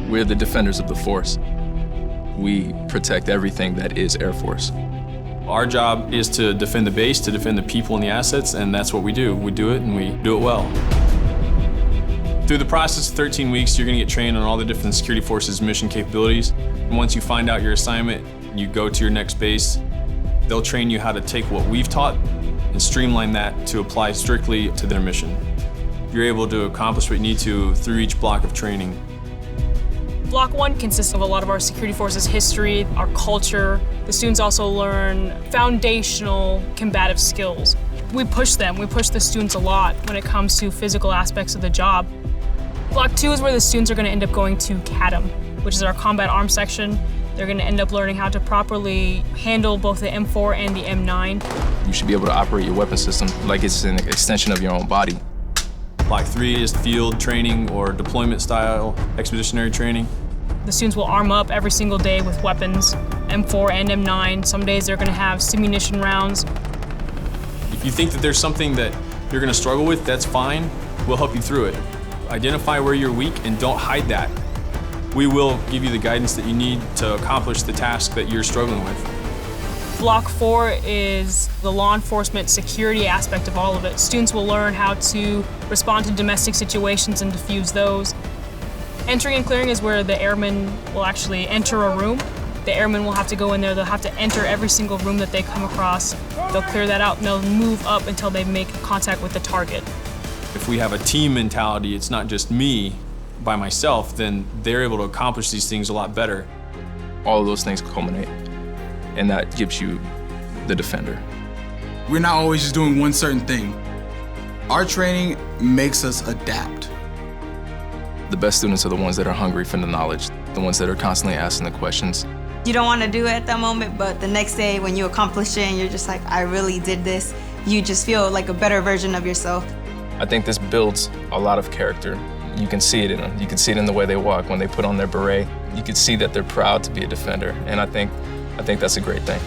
We're the defenders of the force. We protect everything that is Air Force. Our job is to defend the base, to defend the people and the assets, and that's what we do. We do it, and we do it well. Through the process of 13 weeks, you're gonna get trained on all the different security forces' mission capabilities. And once you find out your assignment, you go to your next base. They'll train you how to take what we've taught and streamline that to apply strictly to their mission. You're able to accomplish what you need to through each block of training. Block 1 consists of a lot of our security forces history, our culture. The students also learn foundational combative skills. We push the students a lot when it comes to physical aspects of the job. Block 2 is where the students are going to end up going to CADM, which is our combat arms section. They're going to end up learning how to properly handle both the M4 and the M9. You should be able to operate your weapon system like it's an extension of your own body. Block 3 is field training or deployment style expeditionary training. The students will arm up every single day with weapons, M4 and M9. Some days they're going to have simunition rounds. If you think that there's something that you're going to struggle with, that's fine. We'll help you through it. Identify where you're weak and don't hide that. We will give you the guidance that you need to accomplish the task that you're struggling with. Block 4 is the law enforcement security aspect of all of it. Students will learn how to respond to domestic situations and diffuse those. Entering and clearing is where the airmen will actually enter a room. The airmen will have to go in there, they'll have to enter every single room that they come across. They'll clear that out and they'll move up until they make contact with the target. If we have a team mentality, it's not just me by myself, then they're able to accomplish these things a lot better. All of those things culminate, and that gives you the defender. We're not always just doing one certain thing. Our training makes us adapt. The best students are the ones that are hungry for the knowledge, the ones that are constantly asking the questions. You don't want to do it at that moment, but the next day when you accomplish it and you're just like, I really did this, you just feel like a better version of yourself. I think this builds a lot of character. You can see it in them. You can see it in the way they walk when they put on their beret. You can see that they're proud to be a defender, and I think that's a great thing.